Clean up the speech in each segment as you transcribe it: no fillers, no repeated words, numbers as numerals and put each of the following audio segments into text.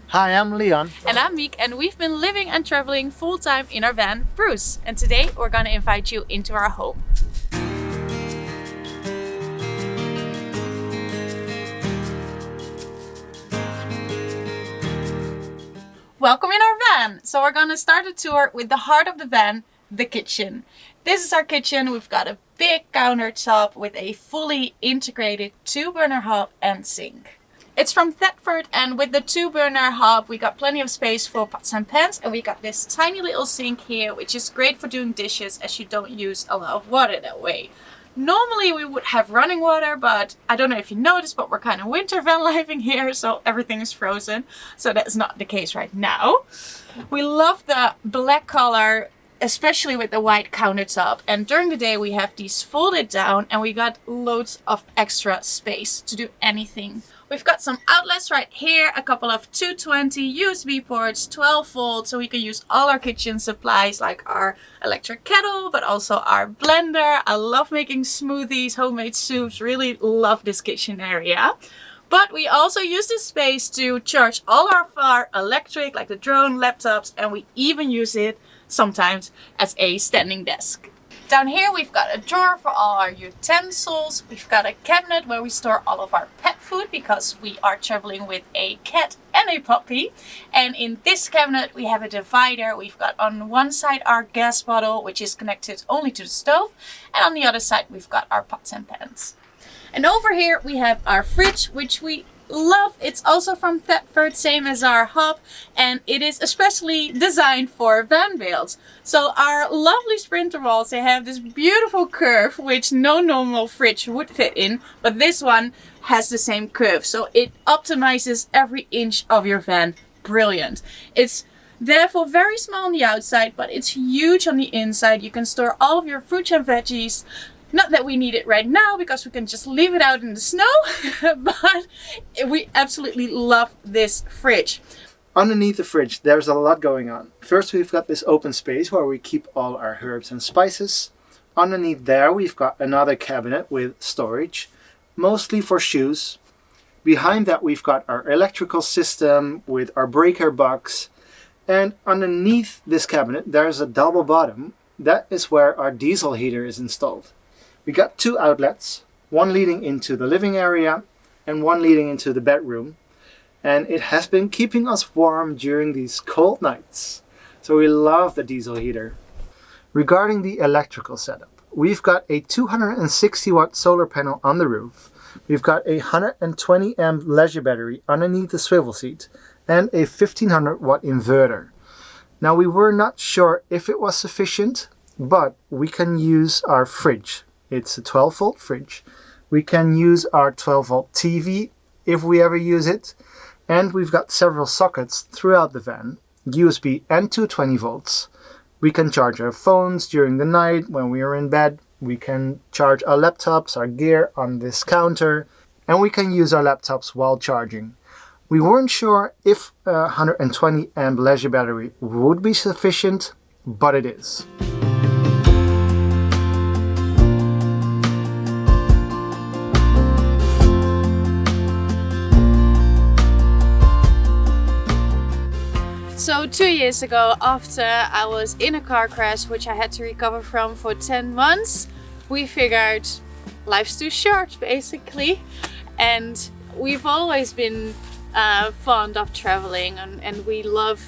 Hi, I'm Leon. And I'm Monique, and we've been living and traveling full-time in our van, Bruce. And today we're gonna invite you into our home. Welcome in our van. So we're gonna start a tour with the heart of the van, the kitchen. This is our kitchen. We've got a big countertop with a fully integrated 2-burner hob and sink. It's from Thetford, and with the 2-burner hob we got plenty of space for pots and pans, and we got this tiny little sink here, which is great for doing dishes as you don't use a lot of water that way. Normally we would have running water, but I don't know if you noticed, but we're kind of winter van living here, so everything is frozen. So that's not the case right now. We love the black color, especially with the white countertop. And during the day we have these folded down, and we got loads of extra space to do anything. We've got some outlets right here, a couple of 220 USB ports, 12 volt, so we can use all our kitchen supplies like our electric kettle, but also our blender. I love making smoothies, homemade soups, really love this kitchen area. But we also use this space to charge all of our electric, like the drone, laptops, and we even use it sometimes as a standing desk. Down here we've got a drawer for all our utensils. We've got a cabinet where we store all of our pet food because we are traveling with a cat and a puppy. And in this cabinet we have a divider. We've got on one side our gas bottle, which is connected only to the stove, and on the other side we've got our pots and pans. And over here we have our fridge, which we love. It's also from Thetford, same as our hob, and it is especially designed for van builds. So our lovely Sprinter walls, they have this beautiful curve which no normal fridge would fit in, but this one has the same curve, so it optimizes every inch of your van. Brilliant. It's therefore very small on the outside, but it's huge on the inside. You can store all of your fruits and veggies. Not that we need it right now because we can just leave it out in the snow, but we absolutely love this fridge. Underneath the fridge, there's a lot going on. First, we've got this open space where we keep all our herbs and spices. Underneath there, we've got another cabinet with storage, mostly for shoes. Behind that, we've got our electrical system with our breaker box. And underneath this cabinet, there's a double bottom. That is where our diesel heater is installed. We got 2 outlets, one leading into the living area and one leading into the bedroom. And it has been keeping us warm during these cold nights. So we love the diesel heater. Regarding the electrical setup, we've got a 260 watt solar panel on the roof. We've got a 120 amp leisure battery underneath the swivel seat and a 1500 watt inverter. Now we were not sure if it was sufficient, but we can use our fridge. It's a 12 volt fridge. We can use our 12 volt TV if we ever use it. And we've got several sockets throughout the van, USB and 220 volts. We can charge our phones during the night when we are in bed. We can charge our laptops, our gear on this counter. And we can use our laptops while charging. We weren't sure if a 120 amp leisure battery would be sufficient, but it is. So 2 years ago, after I was in a car crash, which I had to recover from for 10 months, we figured life's too short, basically. And we've always been fond of traveling, and we love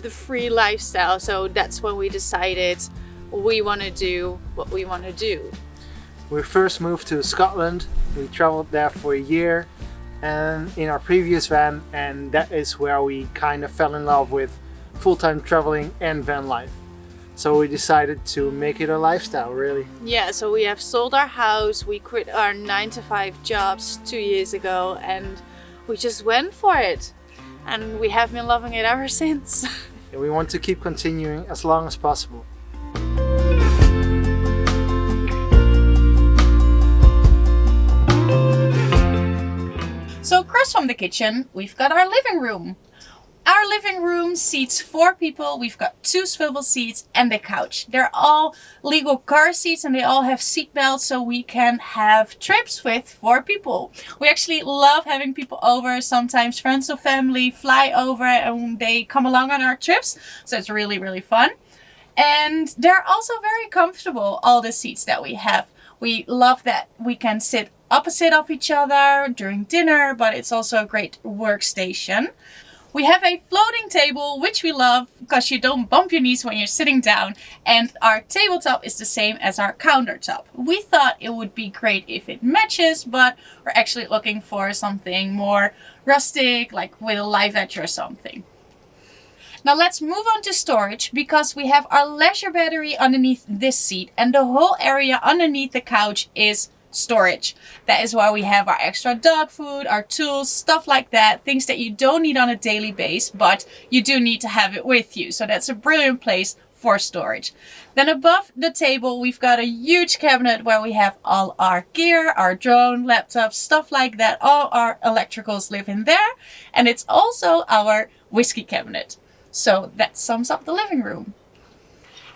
the free lifestyle. So that's when we decided we want to do what we want to do. We first moved to Scotland. We traveled there for a year. And in our previous van, and that is where we kind of fell in love with full-time traveling and van life. So we decided to make it a lifestyle, really. Yeah, so we have sold our house, we quit our 9-to-5 jobs 2 years ago, and we just went for it. And we have been loving it ever since. And we want to keep continuing as long as possible. So across from the kitchen, we've got our living room. Our living room seats 4 people. We've got 2 swivel seats and a couch. They're all legal car seats and they all have seat belts so we can have trips with 4 people. We actually love having people over. Sometimes friends or family fly over and they come along on our trips. So it's really, really fun. And they're also very comfortable, all the seats that we have. We love that we can sit opposite of each other during dinner, but it's also a great workstation. We have a floating table, which we love because you don't bump your knees when you're sitting down. And our tabletop is the same as our countertop. We thought it would be great if it matches, but we're actually looking for something more rustic, like with a live edge or something. Now let's move on to storage because we have our leisure battery underneath this seat and the whole area underneath the couch is storage. That is why we have our extra dog food, our tools, stuff like that, things that you don't need on a daily basis, but you do need to have it with you. So that's a brilliant place for storage. Then above the table, we've got a huge cabinet where we have all our gear, our drone, laptops, stuff like that. All our electricals live in there. And it's also our whiskey cabinet. So that sums up the living room.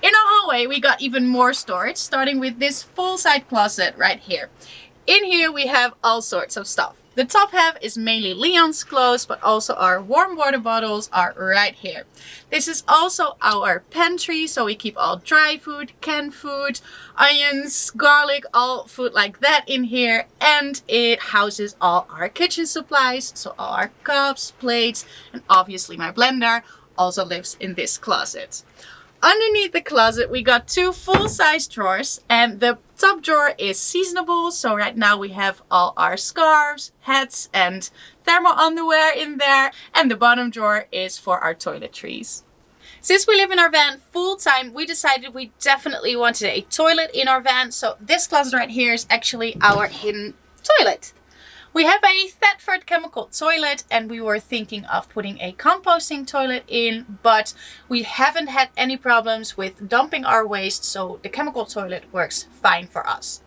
In our hallway, we got even more storage, starting with this full-size closet right here. In here, we have all sorts of stuff. The top half is mainly Leon's clothes, but also our warm water bottles are right here. This is also our pantry, so we keep all dry food, canned food, onions, garlic, all food like that in here. And it houses all our kitchen supplies, so all our cups, plates, and obviously my blender also lives in this closet. Underneath the closet, we got 2 full-size drawers and the top drawer is seasonable. So right now we have all our scarves, hats and thermal underwear in there. And the bottom drawer is for our toiletries. Since we live in our van full time, we decided we definitely wanted a toilet in our van. So this closet right here is actually our hidden toilet. We have a Thetford chemical toilet and we were thinking of putting a composting toilet in, but we haven't had any problems with dumping our waste, so the chemical toilet works fine for us.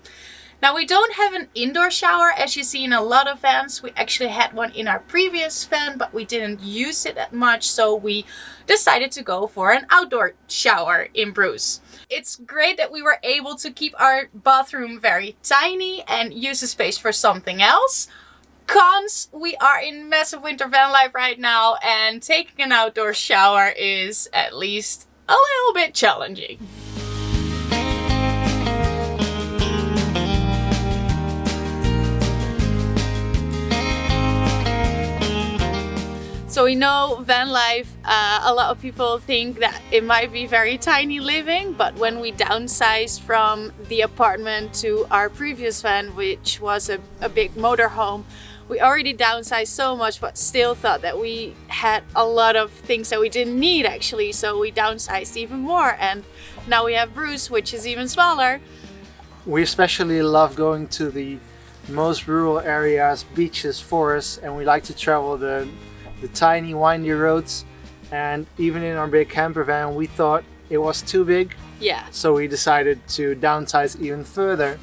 Now we don't have an indoor shower as you see in a lot of vans. We actually had one in our previous van, but we didn't use it that much, so we decided to go for an outdoor shower in Bruce. It's great that we were able to keep our bathroom very tiny and use the space for something else. Cons, we are in massive winter van life right now and taking an outdoor shower is at least a little bit challenging. So we know van life, a lot of people think that it might be very tiny living, but when we downsized from the apartment to our previous van, which was a big motorhome, we already downsized so much, but still thought that we had a lot of things that we didn't need actually, so we downsized even more, and now we have Bruce, which is even smaller. We especially love going to the most rural areas, beaches, forests, and we like to travel the tiny windy roads. And even in our big camper van we thought it was too big, so we decided to downsize even further,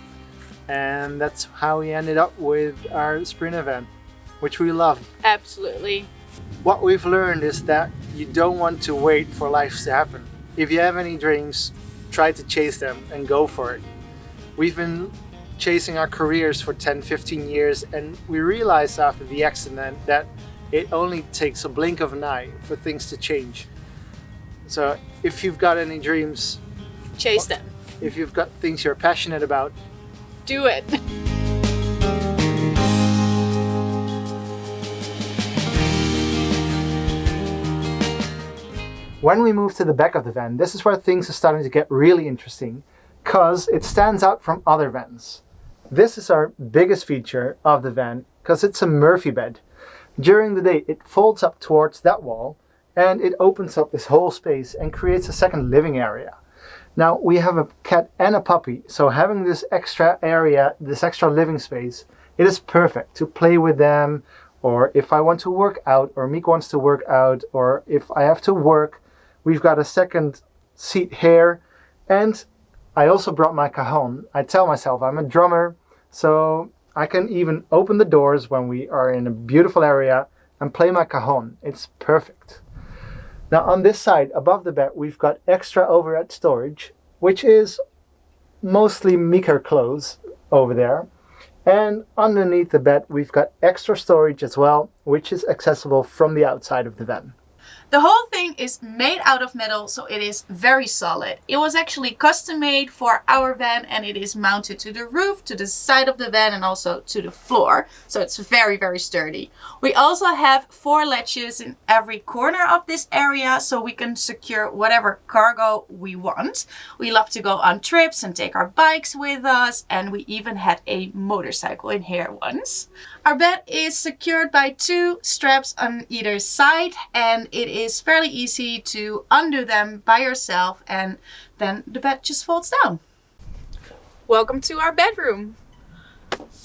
and that's how we ended up with our Sprinter van, which we love. Absolutely. What we've learned is that you don't want to wait for life to happen. If you have any dreams, try to chase them and go for it. We've been chasing our careers for 10-15 years, and we realized after the accident that it only takes a blink of an eye for things to change. So if you've got any dreams, chase them. If you've got things you're passionate about, do it. When we move to the back of the van, this is where things are starting to get really interesting, because it stands out from other vans. This is our biggest feature of the van, because it's a Murphy bed. During the day it folds up towards that wall and it opens up this whole space and creates a second living area. Now we have a cat and a puppy, so having this extra area, this extra living space, it is perfect to play with them, or if I want to work out, or Meek wants to work out, or if I have to work, we've got a second seat here. And I also brought my cajon. I tell myself I'm a drummer, so I can even open the doors when we are in a beautiful area and play my cajon. It's perfect. Now on this side, above the bed, we've got extra overhead storage, which is mostly Meeker clothes over there. And underneath the bed, we've got extra storage as well, which is accessible from the outside of the van. The whole thing is made out of metal, so it is very solid. It was actually custom made for our van, and it is mounted to the roof, to the side of the van, and also to the floor. So it's very, very sturdy. We also have 4 latches in every corner of this area, so we can secure whatever cargo we want. We love to go on trips and take our bikes with us, and we even had a motorcycle in here once. Our bed is secured by 2 straps on either side, and it is fairly easy to undo them by yourself, and then the bed just folds down. Welcome to our bedroom.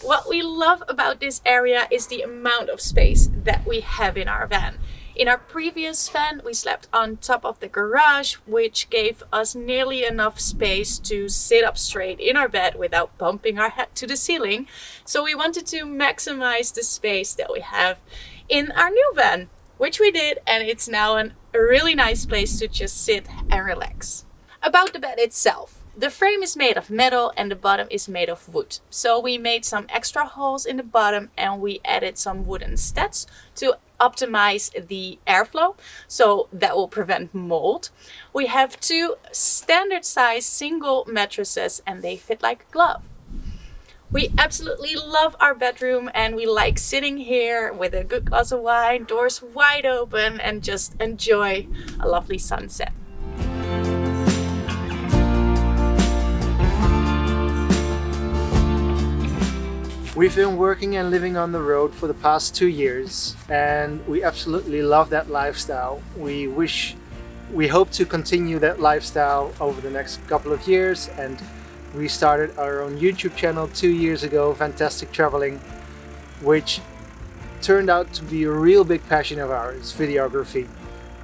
What we love about this area is the amount of space that we have in our van. In our previous van, we slept on top of the garage, which gave us nearly enough space to sit up straight in our bed without bumping our head to the ceiling. So we wanted to maximize the space that we have in our new van, which we did, and it's now a really nice place to just sit and relax. About the bed itself. The frame is made of metal and the bottom is made of wood. So we made some extra holes in the bottom and we added some wooden studs to optimize the airflow, so that will prevent mold. We have 2 standard size single mattresses and they fit like a glove. We absolutely love our bedroom and we like sitting here with a good glass of wine, doors wide open, and just enjoy a lovely sunset. We've been working and living on the road for the past 2 years, and we absolutely love that lifestyle. We hope to continue that lifestyle over the next couple of years, and we started our own YouTube channel 2 years ago, Fantastic Traveling, which turned out to be a real big passion of ours, videography.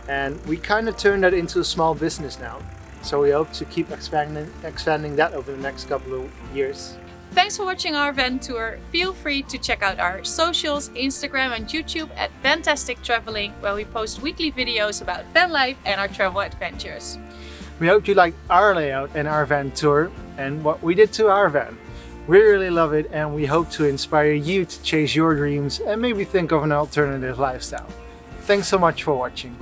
And we kind of turned that into a small business now. So we hope to keep expanding that over the next couple of years. Thanks for watching our van tour. Feel free to check out our socials, Instagram and YouTube at Fantastic Traveling, where we post weekly videos about van life and our travel adventures. We hope you liked our layout and our van tour and what we did to our van. We really love it and we hope to inspire you to chase your dreams and maybe think of an alternative lifestyle. Thanks so much for watching.